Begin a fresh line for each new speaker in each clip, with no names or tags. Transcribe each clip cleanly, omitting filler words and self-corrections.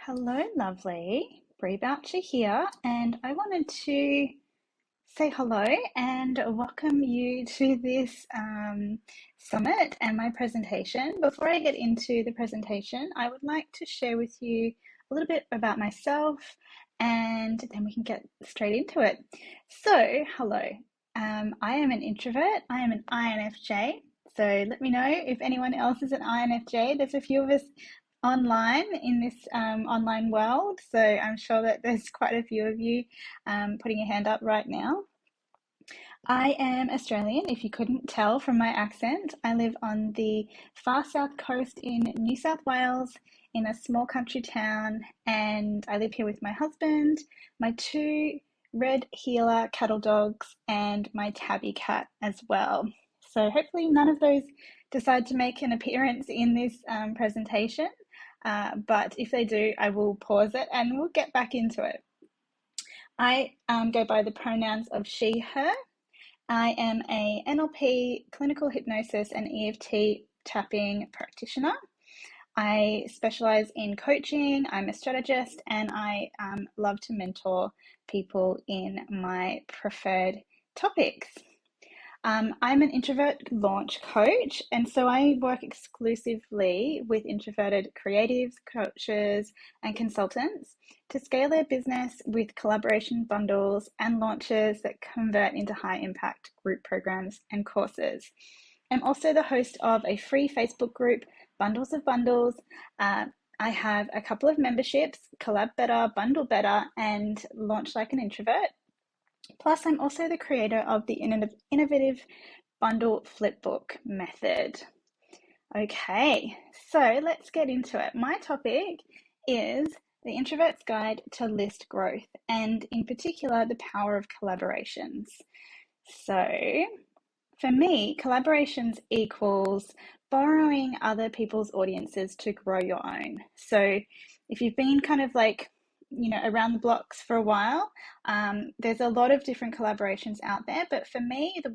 Hello, lovely. Bree Boucher here, and I wanted to say hello and welcome you to this summit and my presentation. Before I get into the presentation, I would like to share with you a little bit about myself and then we can get straight into it. So, hello. I am an introvert. I am an INFJ. So let me know if anyone else is an INFJ. There's a few of us online in this online world, so I'm sure that there's quite a few of you putting your hand up right now. I am Australian, if you couldn't tell from my accent. I live on the far south coast in New South Wales in a small country town, and I live here with my husband, my two red heeler cattle dogs, and my tabby cat as well. So hopefully none of those decide to make an appearance in this presentation, but if they do, I will pause it and we'll get back into it. I go by the pronouns of she, her. I am a NLP, clinical hypnosis, and EFT tapping practitioner. I specialize in coaching, I'm a strategist, and I love to mentor people in my preferred topics. I'm an introvert launch coach, and so I work exclusively with introverted creatives, coaches, and consultants to scale their business with collaboration bundles and launches that convert into high impact group programs and courses. I'm also the host of a free Facebook group, Bundles of Bundles. I have a couple of memberships, Collab Better, Bundle Better, and Launch Like an Introvert. Plus, I'm also the creator of the innovative bundle flipbook method. Okay, so let's get into it. My topic is the introvert's guide to list growth, and in particular, the power of collaborations. So, for me, collaborations equals borrowing other people's audiences to grow your own. So, if you've been kind of like around the blocks for a while, there's a lot of different collaborations out there, but for me, the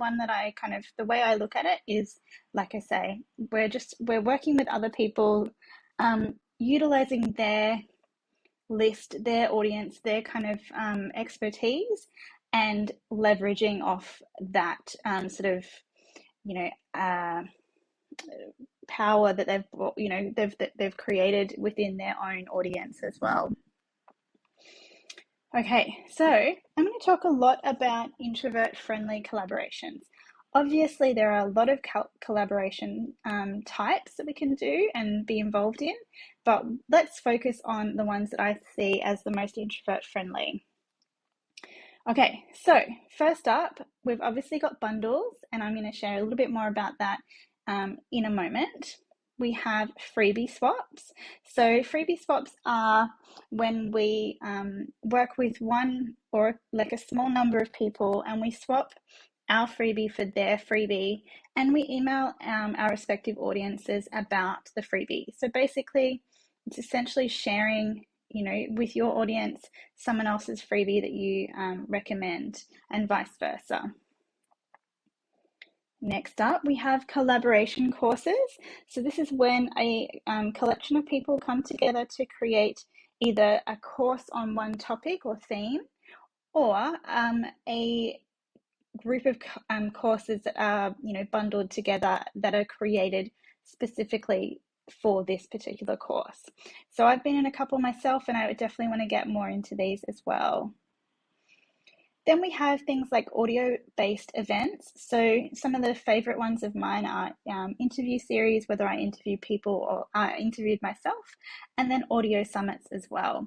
way I look at it is, like I say, we're working with other people, utilizing their list, their audience, their kind of expertise, and leveraging off that sort of power that they've created within their own audience as well. Okay, so I'm going to talk a lot about introvert-friendly collaborations. Obviously, there are a lot of collaboration types that we can do and be involved in, but let's focus on the ones that I see as the most introvert-friendly. Okay, so first up, we've obviously got bundles, and I'm going to share a little bit more about that in a moment. We have freebie swaps. So freebie swaps are when we work with one or like a small number of people and we swap our freebie for their freebie, and we email our respective audiences about the freebie. So basically, it's essentially sharing with your audience someone else's freebie that you recommend, and vice versa. Next up, we have collaboration courses. So this is when a collection of people come together to create either a course on one topic or theme, or a group of courses that are bundled together that are created specifically for this particular course. So I've been in a couple myself, and I would definitely want to get more into these as well. Then we have things like audio-based events. So some of the favorite ones of mine are interview series, whether I interview people or I interviewed myself, and then audio summits as well.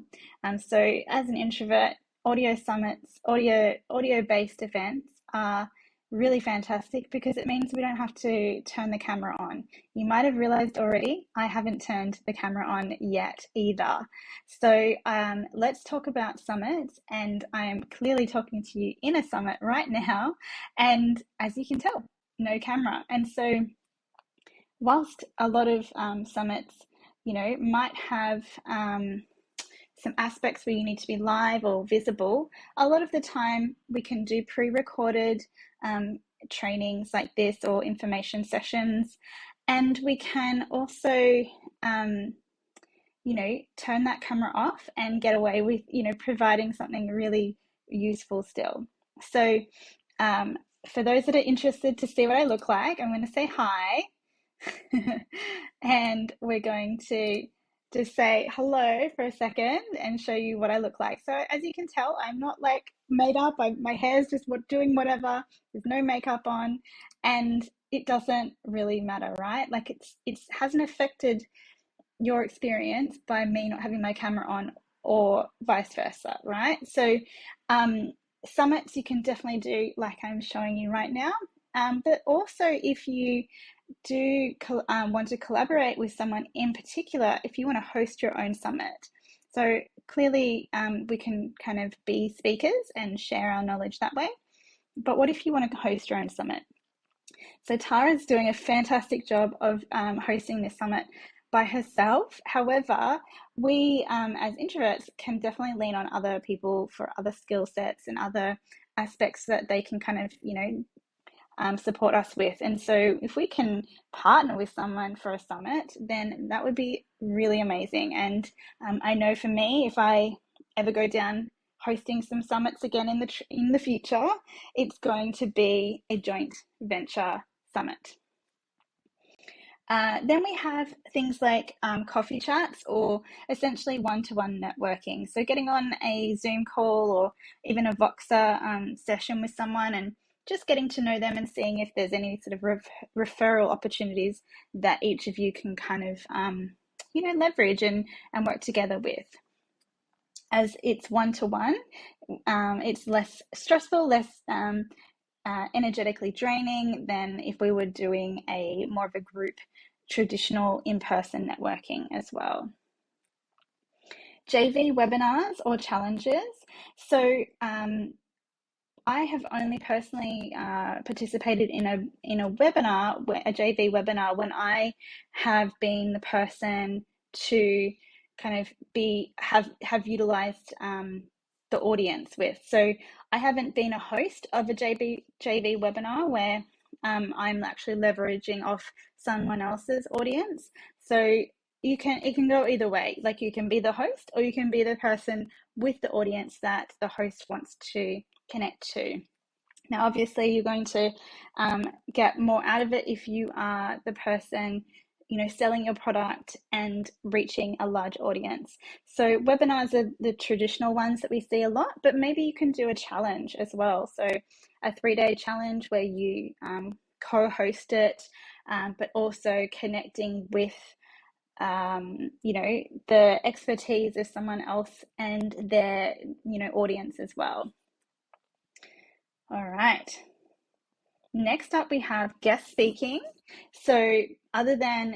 So as an introvert, audio summits, audio-based events are really fantastic because it means we don't have to turn the camera on. You might have realized already, I haven't turned the camera on yet either. So let's talk about summits, and I am clearly talking to you in a summit right now, and as you can tell, no camera. And so whilst a lot of summits, might have some aspects where you need to be live or visible, a lot of the time we can do pre-recorded trainings like this or information sessions, and we can also turn that camera off and get away with, providing something really useful still. So for those that are interested to see what I look like, I'm going to say hi. And we're going to just say hello for a second and show you what I look like. So as you can tell, I'm not like made up. My hair's just doing whatever. There's no makeup on, and it doesn't really matter, right? Like it hasn't affected your experience by me not having my camera on or vice versa, right? So summits you can definitely do like I'm showing you right now. But also if you do want to collaborate with someone in particular, if you want to host your own summit. So clearly we can kind of be speakers and share our knowledge that way. But what if you want to host your own summit? So Tara's doing a fantastic job of hosting this summit by herself. However, we as introverts can definitely lean on other people for other skill sets and other aspects that they can kind of, support us with. And so if we can partner with someone for a summit, then that would be really amazing. And I know for me, if I ever go down hosting some summits again in the future, it's going to be a joint venture summit. Then we have things like coffee chats or essentially one-to-one networking. So getting on a Zoom call or even a Voxer session with someone and just getting to know them and seeing if there's any sort of referral opportunities that each of you can kind of, leverage and work together with. As it's one-to-one, it's less stressful, less energetically draining than if we were doing a more of a group traditional in-person networking as well. JV webinars or challenges. So I have only personally participated in a webinar, a JV webinar, when I have been the person to kind of have utilized the audience with. So I haven't been a host of a JV webinar where I'm actually leveraging off someone else's audience. So it can go either way. Like you can be the host or you can be the person with the audience that the host wants to connect to. Now, obviously, you're going to get more out of it if you are the person, selling your product and reaching a large audience. So webinars are the traditional ones that we see a lot, but maybe you can do a challenge as well. So a 3-day challenge where you co-host it, but also connecting with the expertise of someone else and their, audience as well. All right. Next up, we have guest speaking. So other than,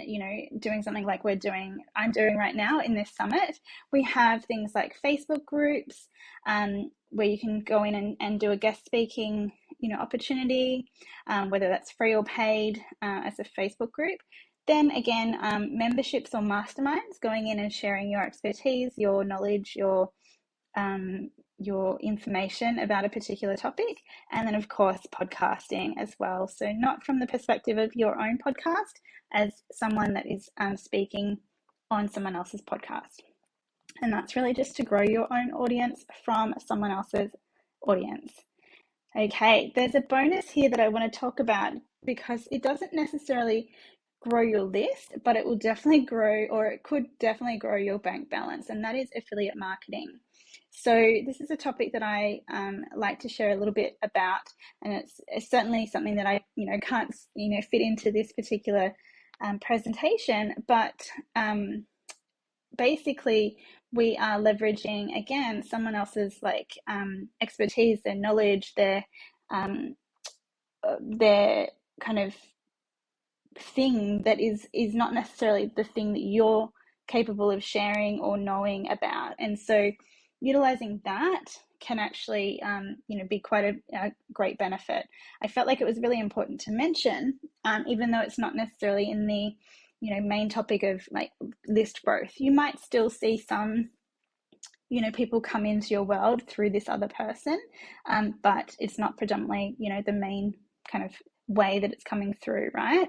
doing something like I'm doing right now in this summit, we have things like Facebook groups where you can go in and do a guest speaking, opportunity, whether that's free or paid as a Facebook group. Then again, memberships or masterminds, going in and sharing your expertise, your knowledge, your information about a particular topic, and then of course podcasting as well. So not from the perspective of your own podcast, as someone that is speaking on someone else's podcast, and that's really just to grow your own audience from someone else's audience. Okay, there's a bonus here that I want to talk about because it doesn't necessarily grow your list, but it will definitely grow, or it could definitely grow your bank balance, and that is affiliate marketing. So this is a topic that I like to share a little bit about, and it's certainly something that I can't fit into this particular presentation, but basically we are leveraging again someone else's expertise, their knowledge, their kind of thing that is not necessarily the thing that you're capable of sharing or knowing about. And so utilizing that can actually be quite a great benefit. I felt like it was really important to mention, even though it's not necessarily in the main topic of like list growth. You might still see some people come into your world through this other person, but it's not predominantly the main kind of way that it's coming through, right?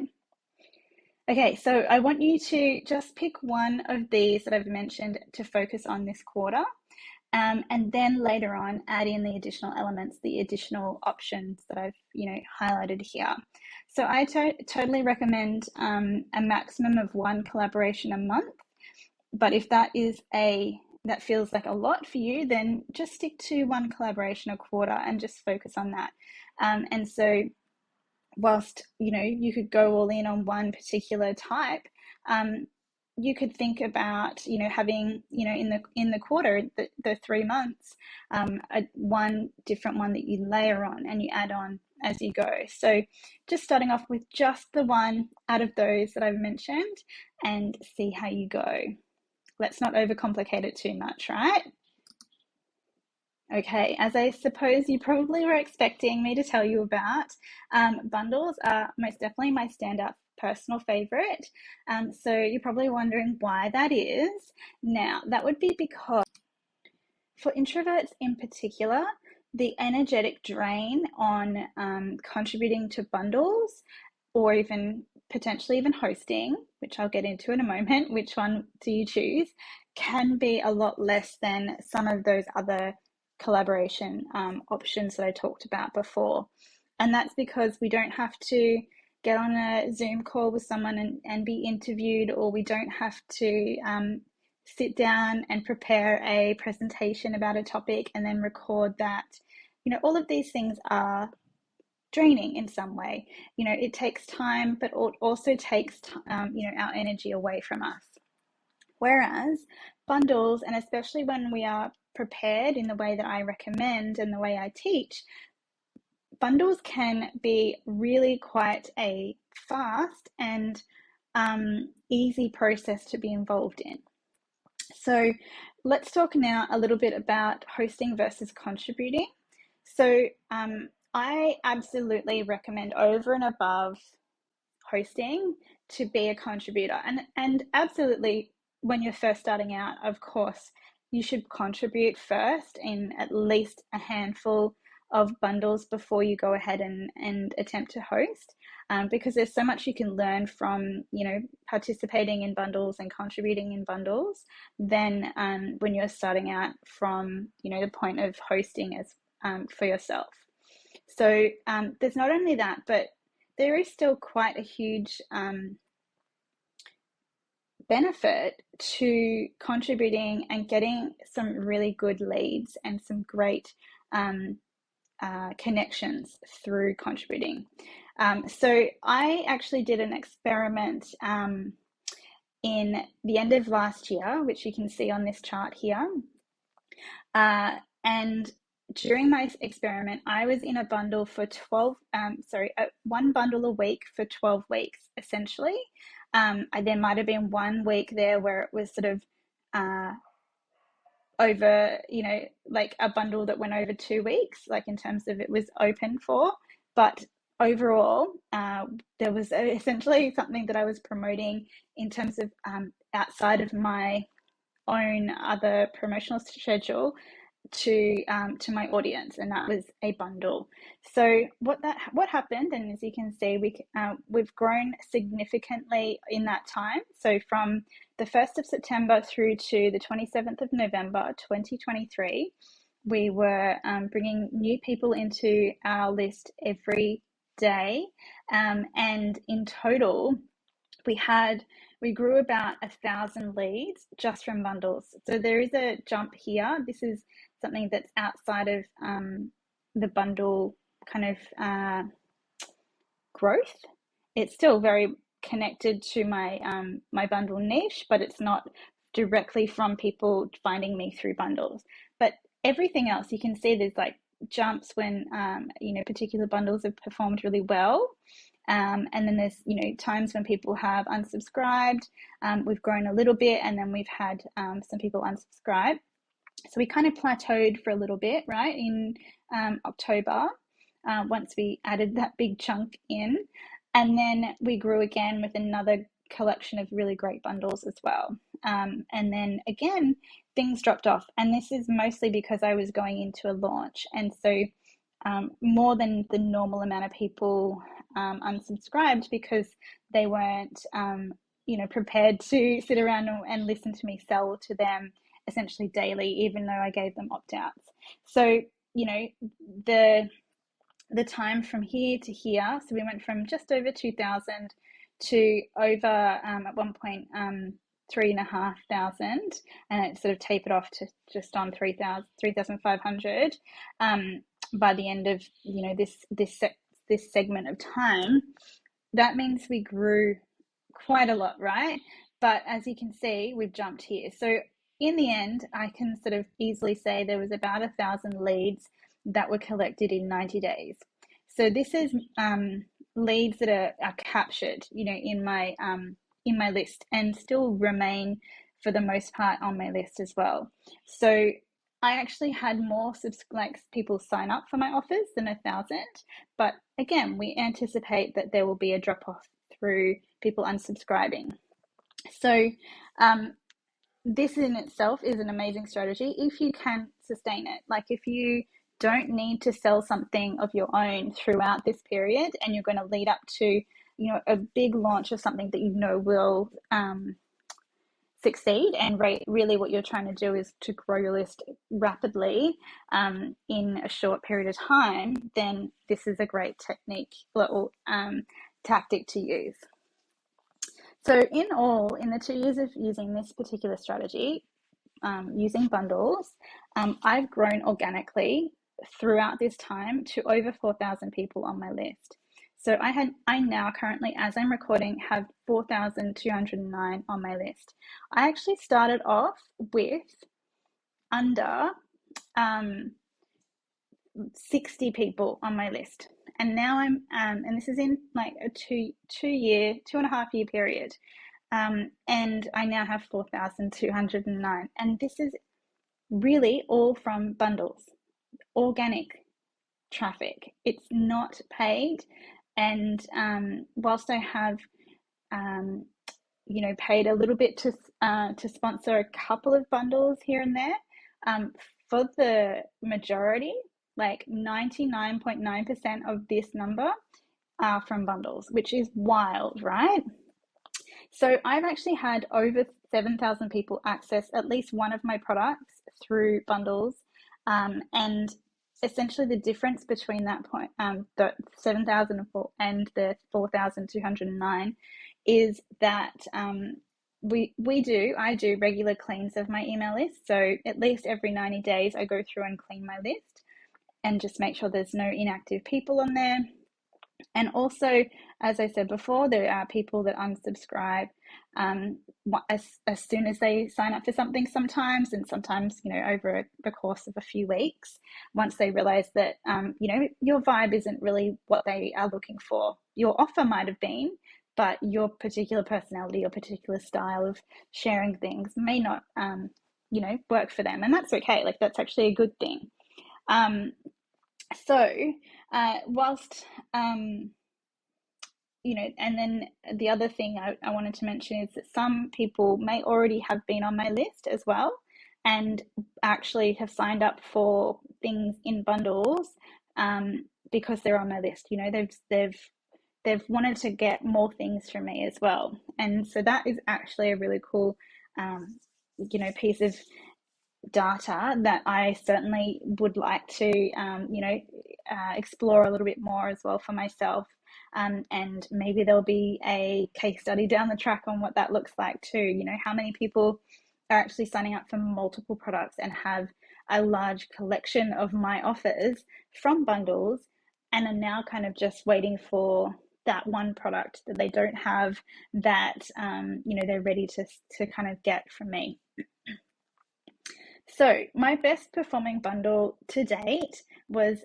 Okay, so I want you to just pick one of these that I've mentioned to focus on this quarter. And then later on, add in the additional elements, the additional options that I've, highlighted here. So I totally recommend a maximum of one collaboration a month. But if that feels like a lot for you, then just stick to one collaboration a quarter and just focus on that. And so whilst you could go all in on one particular type, you could think about having in the quarter, the 3 months, one different one that you layer on and you add on as you go. So just starting off with just the one out of those that I've mentioned and see how you go. Let's not overcomplicate it too much, right? Okay, as I suppose you probably were expecting me to tell you about, bundles are most definitely my standout personal favorite. So you're probably wondering why that is. Now, that would be because for introverts in particular, the energetic drain on contributing to bundles or even potentially even hosting, which I'll get into in a moment, which one do you choose, can be a lot less than some of those other collaboration options that I talked about before. And that's because we don't have to get on a Zoom call with someone and be interviewed, or we don't have to sit down and prepare a presentation about a topic and then record that. All of these things are draining in some way. It takes time, but it also takes our energy away from us. Whereas bundles, and especially when we are prepared in the way that I recommend and the way I teach, bundles can be really quite a fast and easy process to be involved in. So let's talk now a little bit about hosting versus contributing. So I absolutely recommend over and above hosting to be a contributor. And absolutely, when you're first starting out, of course, you should contribute first in at least a handful of bundles before you go ahead and attempt to host, because there's so much you can learn from participating in bundles and contributing in bundles than when you're starting out from the point of hosting as for yourself. So there's not only that, but there is still quite a huge benefit to contributing and getting some really good leads and some great connections through contributing. So I actually did an experiment in the end of last year, which you can see on this chart here. And during my experiment, I was in a bundle for one bundle a week for 12 weeks, essentially. There might have been 1 week there where it was sort of over, like a bundle that went over 2 weeks, like in terms of it was open for. But overall, there was essentially something that I was promoting in terms of outside of my own other promotional schedule to my audience, and that was a bundle. So what happened, and as you can see, we've grown significantly in that time. So from the 1st of September through to the 27th of November 2023, we were bringing new people into our list every day, and in total we grew about 1,000 leads just from bundles. So there is a jump here. This is something that's outside of the bundle kind of growth. It's still very connected to my my bundle niche, but it's not directly from people finding me through bundles. But everything else, you can see there's like jumps when particular bundles have performed really well. And then there's times when people have unsubscribed. We've grown a little bit, and then we've had some people unsubscribe. So we kind of plateaued for a little bit, right, in October, once we added that big chunk in. And then we grew again with another collection of really great bundles as well. And then again, things dropped off. And this is mostly because I was going into a launch. And so more than the normal amount of people unsubscribed because they weren't, prepared to sit around and listen to me sell to them essentially daily, even though I gave them opt-outs. So, the time from here to here, so we went from just over 2,000 to over at one point 3,500, and it sort of tapered off to just on 3,500 by the end of this segment of time. That means we grew quite a lot, right? But as you can see, we've jumped here. So in the end, I can sort of easily say there was about 1,000 leads that were collected in 90 days. So this is leads that are captured, in my list, and still remain for the most part on my list as well. So I actually had more people sign up for my offers than 1,000, but again, we anticipate that there will be a drop off through people unsubscribing. So this in itself is an amazing strategy if you can sustain it. Like if you don't need to sell something of your own throughout this period, and you're going to lead up to, a big launch of something that will succeed, and really what you're trying to do is to grow your list rapidly in a short period of time, then this is a great technique or tactic to use. So in all, in the 2 years of using this particular strategy, using bundles, I've grown organically throughout this time to over 4,000 people on my list. So I now currently, as I'm recording, have 4,209 on my list. I actually started off with under 60 people on my list, and now I'm and this is in like a 2.5 year period, and I now have 4,209, and this is really all from bundles, organic traffic. It's not paid, and whilst I have paid a little bit to sponsor a couple of bundles here and there, for the majority, like 99.9% of this number are from bundles, which is wild, right? So I've actually had over 7,000 people access at least one of my products through bundles, and essentially the difference between that point, the 7,004 and the 4,209, is that I do regular cleans of my email list. So at least every 90 days, I go through and clean my list and just make sure there's no inactive people on there. And also, as I said before, there are people that unsubscribe as soon as they sign up for something sometimes, and sometimes, over the course of a few weeks, once they realize that, your vibe isn't really what they are looking for. Your offer might have been, but your particular personality or particular style of sharing things may not, work for them. And that's okay. Like, that's actually a good thing. Whilst, and then the other thing I wanted to mention is that some people may already have been on my list as well, and actually have signed up for things in bundles because they're on my list. They've wanted to get more things from me as well, and so that is actually a really cool, piece of data that I certainly would like to, explore a little bit more as well for myself. And maybe there'll be a case study down the track on what that looks like too. How many people are actually signing up for multiple products and have a large collection of my offers from bundles, and are now kind of just waiting for that one product that they don't have, that they're ready to kind of get from me. So my best performing bundle to date was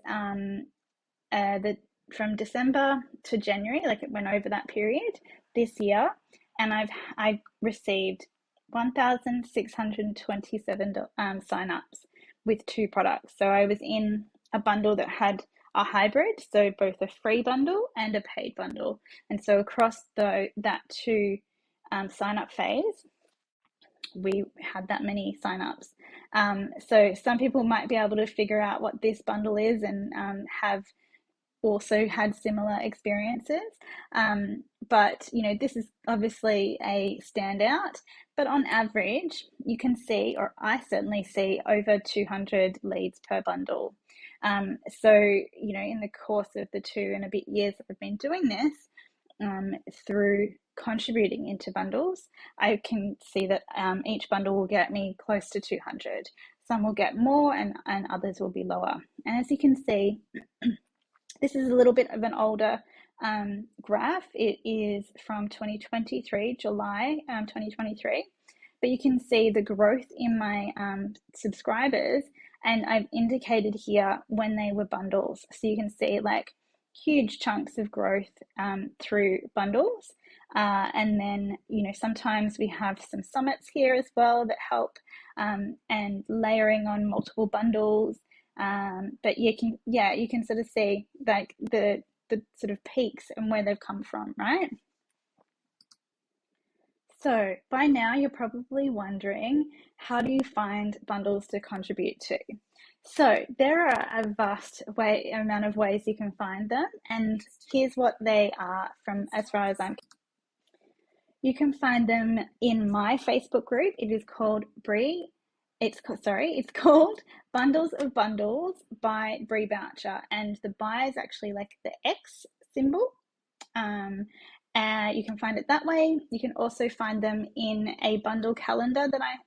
from December to January, like it went over that period this year, and I received 1,627 signups with 2 products. So I was in a bundle that had a hybrid, so both a free bundle and a paid bundle, and so across that 2 sign up phase, we had that many signups. So some people might be able to figure out what this bundle is and have also had similar experiences. But this is obviously a standout. But on average, you can see, or I certainly see, over 200 leads per bundle. So, in the course of the 2 and a bit years that I've been doing this, through contributing into bundles, I can see that each bundle will get me close to 200. Some will get more and others will be lower. And as you can see, this is a little bit of an older graph. It is from 2023, July 2023. But you can see the growth in my subscribers, and I've indicated here when they were bundles. So you can see like huge chunks of growth through bundles. And then, sometimes we have some summits here as well that help, and layering on multiple bundles. But you can sort of see like the sort of peaks and where they've come from, right? So by now you're probably wondering, how do you find bundles to contribute to? So there are a vast amount of ways you can find them, and here's what they are from as far as I'm. You can find them in my Facebook group. It is called it's called Bundles of Bundles by Brie Boucher, and the by is actually like the X symbol. You can find it that way. You can also find them in a bundle calendar that I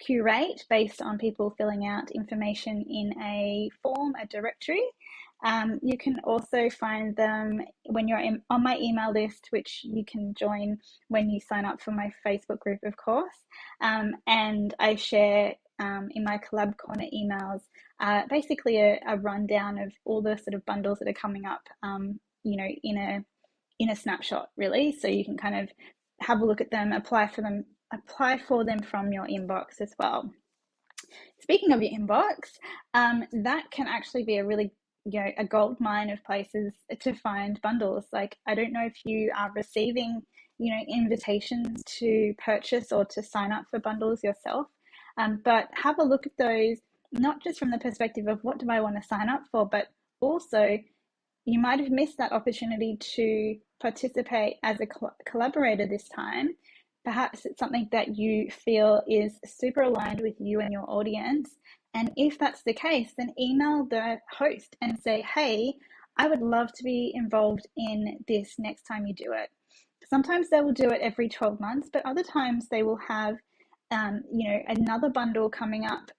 curate based on people filling out information in a form, a directory. You can also find them when you're on my email list, which you can join when you sign up for my Facebook group, of course. And I share in my Collab Corner emails basically a rundown of all the sort of bundles that are coming up, in a snapshot, really. So you can kind of have a look at them, apply for them from your inbox as well. Speaking of your inbox, that can actually be a really a gold mine of places to find bundles. Like, I don't know if you are receiving invitations to purchase or to sign up for bundles yourself, but have a look at those, not just from the perspective of what do I want to sign up for, but also you might have missed that opportunity to participate as a collaborator this time. Perhaps it's something that you feel is super aligned with you and your audience. And if that's the case, then email the host and say, hey, I would love to be involved in this next time you do it. Sometimes they will do it every 12 months, but other times they will have another bundle coming up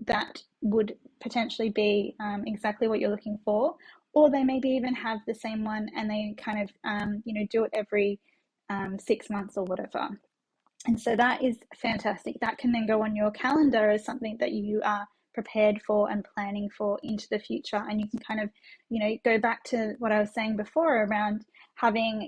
that would potentially be exactly what you're looking for. Or they maybe even have the same one and they kind of, do it every 6 months or whatever. And so that is fantastic. That can then go on your calendar as something that you are prepared for and planning for into the future. And you can kind of, go back to what I was saying before around having,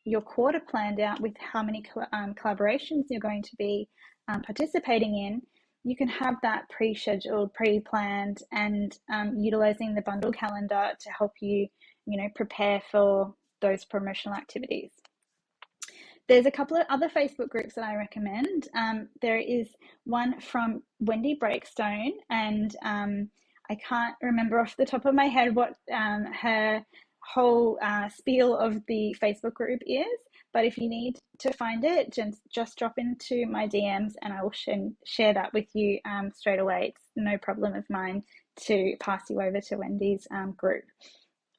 your quarter planned out with how many collaborations you're going to be participating in. You can have that pre-scheduled, pre-planned, and utilizing the bundle calendar to help you, prepare for those promotional activities. There's a couple of other Facebook groups that I recommend. There is one from Wendy Breakstone, and I can't remember off the top of my head what her whole spiel of the Facebook group is, but if you need to find it, just drop into my DMs and I will share that with you straight away. It's no problem of mine to pass you over to Wendy's group.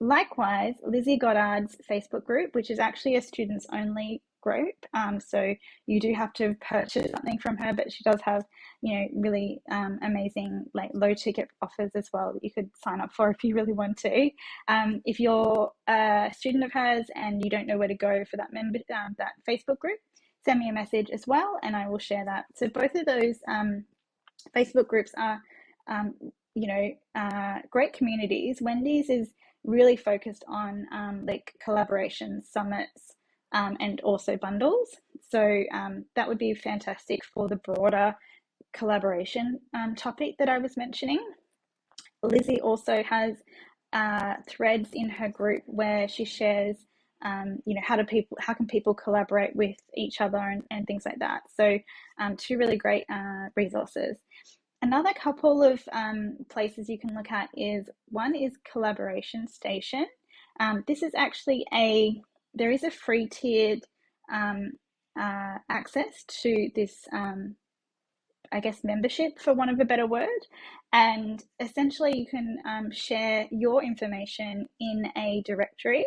Likewise, Lizzie Goddard's Facebook group, which is actually a students only group, so you do have to purchase something from her, but she does have really amazing like low ticket offers as well that you could sign up for if you really want to. If you're a student of hers and you don't know where to go for that that Facebook group, send me a message as well and I will share that. So both of those Facebook groups are great communities. Wendy's is really focused on like collaborations, summits, and also bundles. So that would be fantastic for the broader collaboration topic that I was mentioning. Lizzie also has threads in her group where she shares how can people collaborate with each other and things like that. So two really great resources. another couple of places you can look at is one is Collaboration Station. This is actually there is a free tiered access to this, I guess, membership, for want of a better word. And essentially you can share your information in a directory.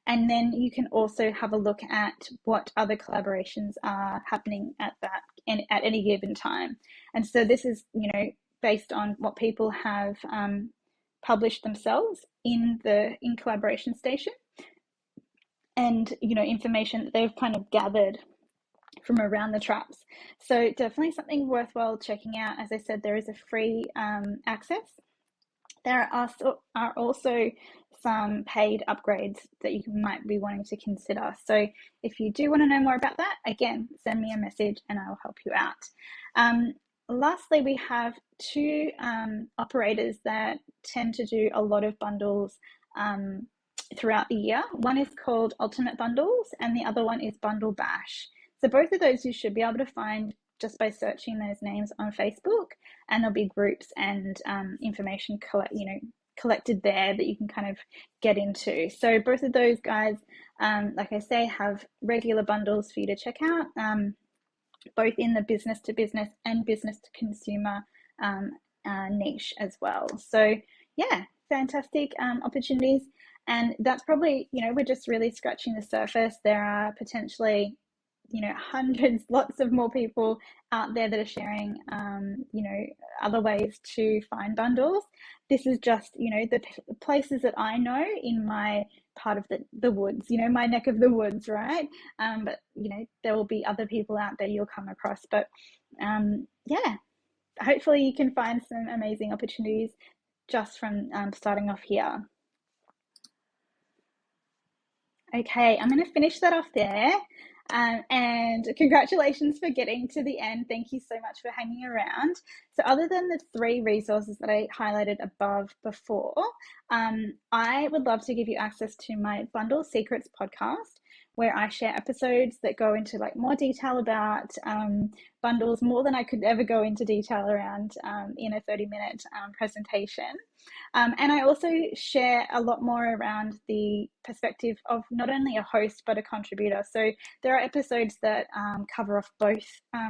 And then you can also have a look at what other collaborations are happening at any given time. And so this is, based on what people have published themselves in Collaboration Station, and information that they've kind of gathered from around the traps. So definitely something worthwhile checking out. As I said, there is a free access. There are also some paid upgrades that you might be wanting to consider. So if you do want to know more about that, again, send me a message and I will help you out. Lastly, we have two operators that tend to do a lot of bundles throughout the year. One is called Ultimate Bundles and the other one is Bundle Bash. So both of those you should be able to find just by searching those names on Facebook, and there'll be groups and information collected there that you can kind of get into. So both of those guys, like I say, have regular bundles for you to check out, both in the business to business and business to consumer niche as well. So yeah, fantastic opportunities. And that's probably, we're just really scratching the surface. There are potentially hundreds, lots of more people out there that are sharing, other ways to find bundles. This is just, the places that I know in my part of the woods, my neck of the woods, right? But, there will be other people out there you'll come across. But yeah, hopefully you can find some amazing opportunities just from starting off here. Okay, I'm going to finish that off there. And congratulations for getting to the end. Thank you so much for hanging around. So other than the 3 resources that I highlighted above before, I would love to give you access to my Bundle Secrets podcast, where I share episodes that go into more detail about bundles, more than I could ever go into detail around in a 30-minute presentation. And I also share a lot more around the perspective of not only a host, but a contributor. So there are episodes that cover off both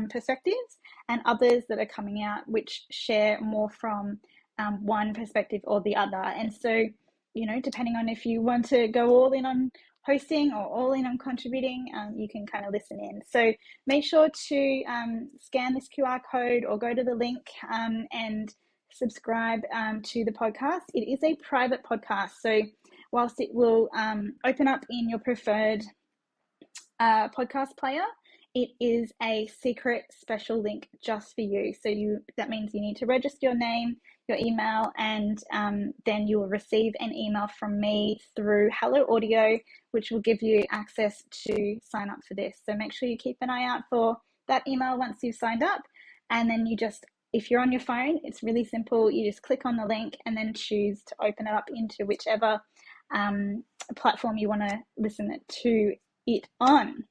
perspectives, and others that are coming out which share more from one perspective or the other. And so, depending on if you want to go all in on hosting or all in on contributing, you can kind of listen in. So make sure to scan this QR code or go to the link and subscribe to the podcast. It is a private podcast, so whilst it will open up in your preferred podcast player, it is a secret special link just for you. So that means you need to register your name, your email, and then you will receive an email from me through Hello Audio, which will give you access to sign up for this. So make sure you keep an eye out for that email once you've signed up. And then if you're on your phone, it's really simple. You just click on the link and then choose to open it up into whichever platform you want to listen to it on.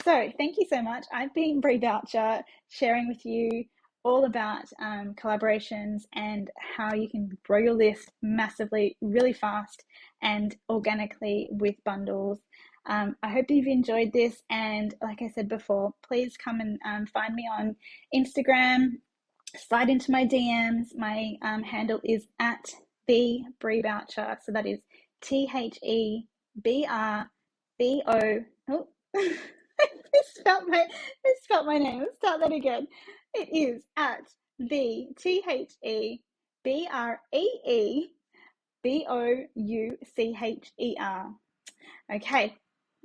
So thank you so much. I've been Brie Boucher, sharing with you all about collaborations and how you can grow your list massively, really fast and organically with bundles. I hope you've enjoyed this, and like I said before, please come and find me on Instagram, slide into my DMs. My handle is at the Brie Boucher, so that is THEBRBO. Oh, misspelled my name. Let's start that again. It is at the THEBREEBOUCHER. Okay,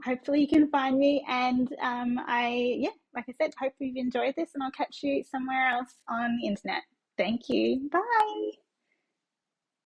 hopefully you can find me, and like I said, hope you've enjoyed this, and I'll catch you somewhere else on the internet. Thank you. Bye.